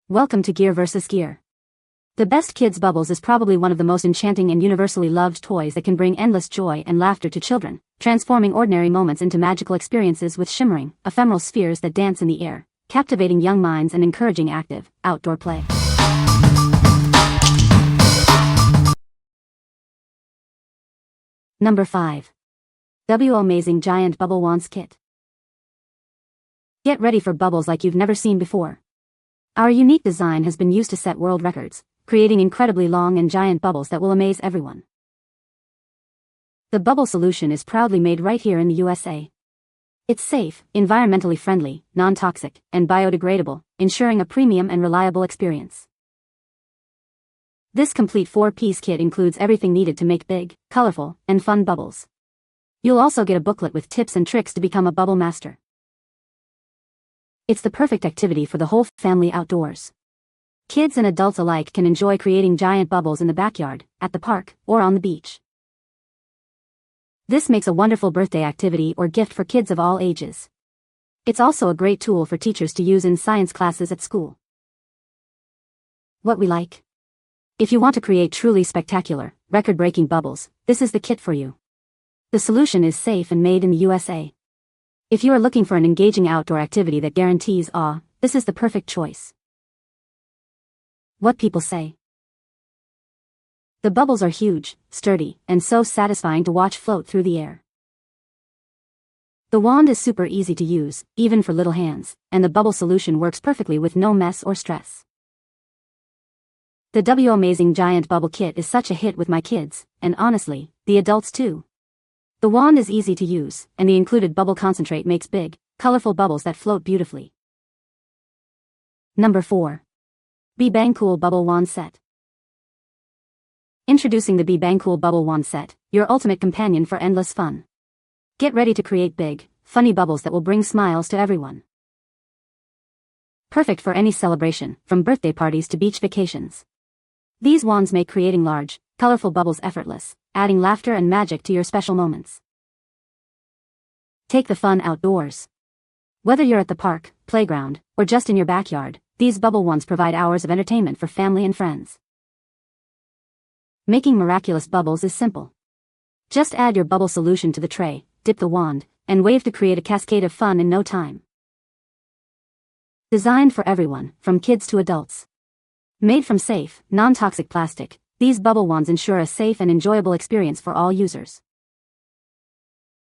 Welcome to Gear vs. Gear. The Best Kids Bubbles is probably one of the most enchanting and universally loved toys that can bring endless joy and laughter to children, transforming ordinary moments into magical experiences with shimmering, ephemeral spheres that dance in the air, captivating young minds and encouraging active, outdoor play. Number 5. WOWmazing Giant Bubble Wands Kit. Get ready for bubbles like you've never seen before. Our unique design has been used to set world records, creating incredibly long and giant bubbles that will amaze everyone. The bubble solution is proudly made right here in the USA. It's safe, environmentally friendly, non-toxic, and biodegradable, ensuring a premium and reliable experience. This complete 4-piece kit includes everything needed to make big, colorful, and fun bubbles. You'll also get a booklet with tips and tricks to become a bubble master. It's the perfect activity for the whole family outdoors. Kids and adults alike can enjoy creating giant bubbles in the backyard, at the park, or on the beach. This makes a wonderful birthday activity or gift for kids of all ages. It's also a great tool for teachers to use in science classes at school. What we like. If you want to create truly spectacular, record-breaking bubbles, this is the kit for you. The solution is safe and made in the USA. If you are looking for an engaging outdoor activity that guarantees awe, this is the perfect choice. What people say. The bubbles are huge, sturdy, and so satisfying to watch float through the air. The wand is super easy to use, even for little hands, and the bubble solution works perfectly with no mess or stress. The WOWmazing Giant Bubble Kit is such a hit with my kids, and honestly, the adults too. The wand is easy to use, and the included bubble concentrate makes big, colorful bubbles that float beautifully. Number 4. BANGCOOL Bubble Wand Set. Introducing the BANGCOOL Bubble Wand Set, your ultimate companion for endless fun. Get ready to create big, funny bubbles that will bring smiles to everyone. Perfect for any celebration, from birthday parties to beach vacations. These wands make creating large, colorful bubbles effortless, adding laughter and magic to your special moments. Take the fun outdoors. Whether you're at the park, playground, or just in your backyard, these bubble wands provide hours of entertainment for family and friends. Making miraculous bubbles is simple. Just add your bubble solution to the tray, dip the wand, and wave to create a cascade of fun in no time. Designed for everyone, from kids to adults. Made from safe, non-toxic plastic, these bubble wands ensure a safe and enjoyable experience for all users.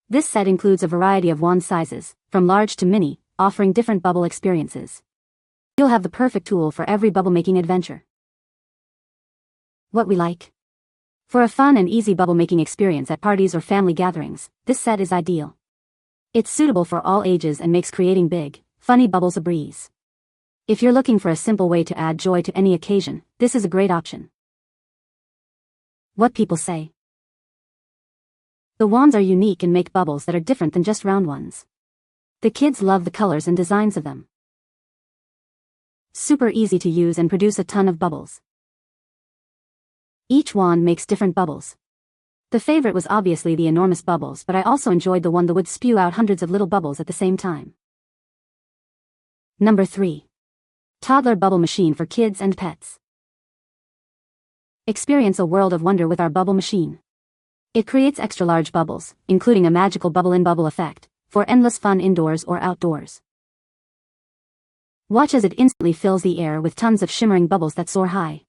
This set includes a variety of wand sizes, from large to mini, offering different bubble experiences. You'll have the perfect tool for every bubble-making adventure. What we like. For a fun and easy bubble-making experience at parties or family gatherings, this set is ideal. It's suitable for all ages and makes creating big, funny bubbles a breeze. If you're looking for a simple way to add joy to any occasion, this is a great option. What people say. The wands are unique and make bubbles that are different than just round ones. The kids love the colors and designs of them. Super easy to use and produce a ton of bubbles. Each wand makes different bubbles. The favorite was obviously the enormous bubbles, but I also enjoyed the one that would spew out hundreds of little bubbles at the same time. Number 3. Toddler Bubble Machine for Kids and Pets. Experience a world of wonder with our bubble machine. It creates extra large bubbles, including a magical bubble-in-bubble effect, for endless fun indoors or outdoors. Watch as it instantly fills the air with tons of shimmering bubbles that soar high.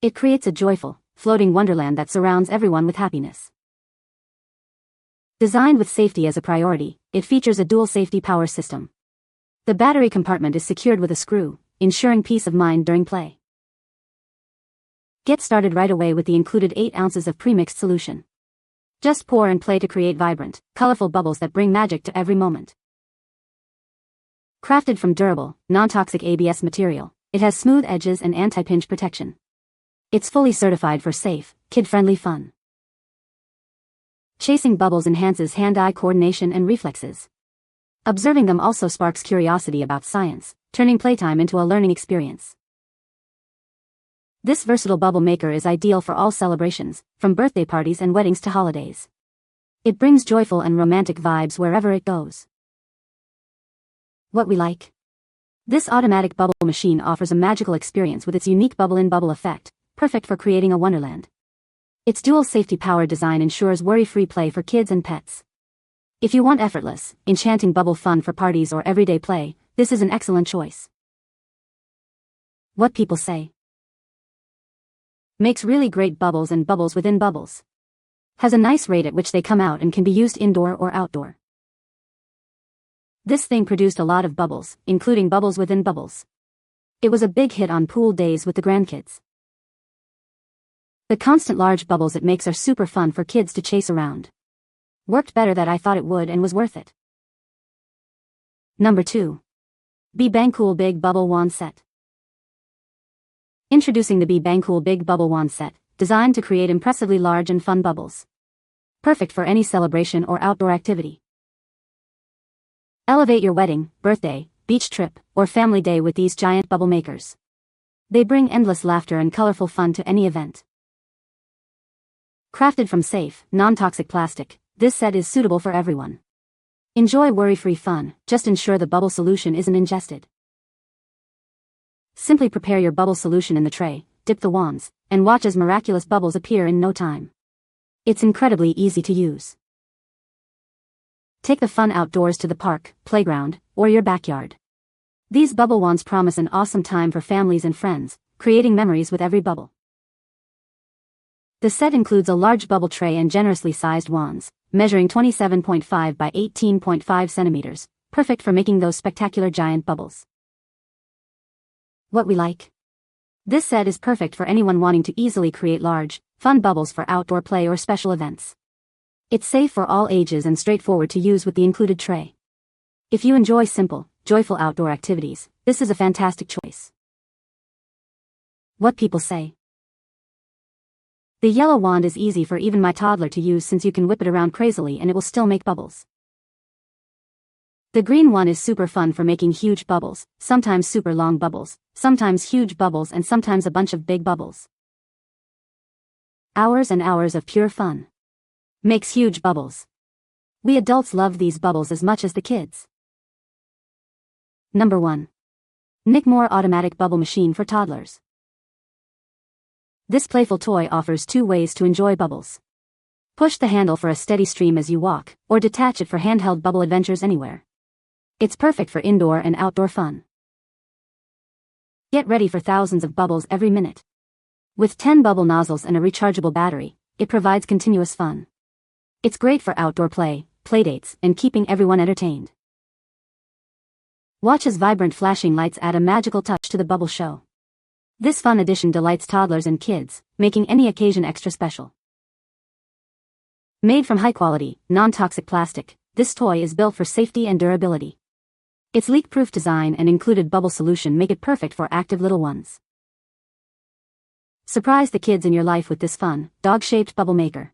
It creates a joyful, floating wonderland that surrounds everyone with happiness. Designed with safety as a priority, it features a dual safety power system. The battery compartment is secured with a screw, ensuring peace of mind during play. Get started right away with the included 8 ounces of premixed solution. Just pour and play to create vibrant, colorful bubbles that bring magic to every moment. Crafted from durable, non-toxic ABS material, it has smooth edges and anti-pinch protection. It's fully certified for safe, kid-friendly fun. Chasing bubbles enhances hand-eye coordination and reflexes. Observing them also sparks curiosity about science, turning playtime into a learning experience. This versatile bubble maker is ideal for all celebrations, from birthday parties and weddings to holidays. It brings joyful and romantic vibes wherever it goes. What we like. This automatic bubble machine offers a magical experience with its unique bubble-in-bubble effect, perfect for creating a wonderland. Its dual safety-powered design ensures worry-free play for kids and pets. If you want effortless, enchanting bubble fun for parties or everyday play, this is an excellent choice. What people say. Makes really great bubbles and bubbles within bubbles. Has a nice rate at which they come out and can be used indoor or outdoor. This thing produced a lot of bubbles, including bubbles within bubbles. It was a big hit on pool days with the grandkids. The constant large bubbles it makes are super fun for kids to chase around. Worked better than I thought it would and was worth it. Number 2. BANGCOOL Big Bubble Wand Set. Introducing the BANGCOOL Big Bubble Wand Set, designed to create impressively large and fun bubbles. Perfect for any celebration or outdoor activity. Elevate your wedding, birthday, beach trip, or family day with these giant bubble makers. They bring endless laughter and colorful fun to any event. Crafted from safe, non-toxic plastic, this set is suitable for everyone. Enjoy worry-free fun, just ensure the bubble solution isn't ingested. Simply prepare your bubble solution in the tray, dip the wands, and watch as miraculous bubbles appear in no time. It's incredibly easy to use. Take the fun outdoors to the park, playground, or your backyard. These bubble wands promise an awesome time for families and friends, creating memories with every bubble. The set includes a large bubble tray and generously sized wands, measuring 27.5 by 18.5 centimeters, perfect for making those spectacular giant bubbles. What we like. This set is perfect for anyone wanting to easily create large, fun bubbles for outdoor play or special events. It's safe for all ages and straightforward to use with the included tray. If you enjoy simple, joyful outdoor activities, this is a fantastic choice. What people say. The yellow wand is easy for even my toddler to use since you can whip it around crazily and it will still make bubbles. The green one is super fun for making huge bubbles, sometimes super long bubbles, sometimes huge bubbles and sometimes a bunch of big bubbles. Hours and hours of pure fun. Makes huge bubbles. We adults love these bubbles as much as the kids. Number 1. Nicmore Automatic Bubble Machine for Toddlers. This playful toy offers 2 ways to enjoy bubbles. Push the handle for a steady stream as you walk, or detach it for handheld bubble adventures anywhere. It's perfect for indoor and outdoor fun. Get ready for thousands of bubbles every minute. With 10 bubble nozzles and a rechargeable battery, it provides continuous fun. It's great for outdoor play, playdates, and keeping everyone entertained. Watch as vibrant flashing lights add a magical touch to the bubble show. This fun addition delights toddlers and kids, making any occasion extra special. Made from high-quality, non-toxic plastic, this toy is built for safety and durability. Its leak-proof design and included bubble solution make it perfect for active little ones. Surprise the kids in your life with this fun, dog-shaped bubble maker.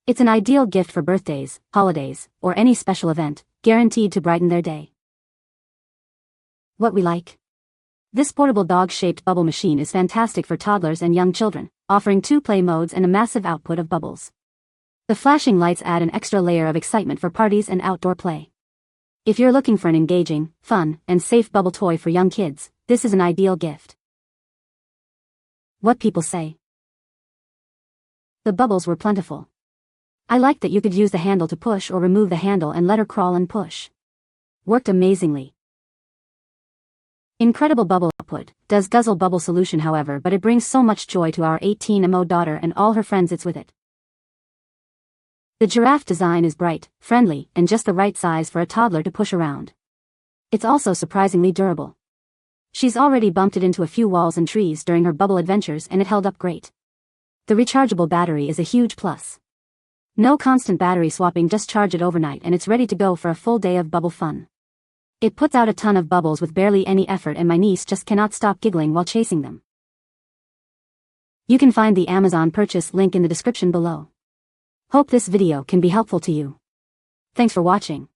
It's an ideal gift for birthdays, holidays, or any special event, guaranteed to brighten their day. What we like. This portable dog-shaped bubble machine is fantastic for toddlers and young children, offering 2 play modes and a massive output of bubbles. The flashing lights add an extra layer of excitement for parties and outdoor play. If you're looking for an engaging, fun, and safe bubble toy for young kids, this is an ideal gift. What people say. The bubbles were plentiful. I liked that you could use the handle to push or remove the handle and let her crawl and push. Worked amazingly. Incredible bubble output, does guzzle bubble solution however, but it brings so much joy to our 18-mo daughter and all her friends it's with it. The giraffe design is bright, friendly, and just the right size for a toddler to push around. It's also surprisingly durable. She's already bumped it into a few walls and trees during her bubble adventures and it held up great. The rechargeable battery is a huge plus. No constant battery swapping, just charge it overnight and it's ready to go for a full day of bubble fun. It puts out a ton of bubbles with barely any effort and my niece just cannot stop giggling while chasing them. You can find the Amazon purchase link in the description below. Hope this video can be helpful to you. Thanks for watching.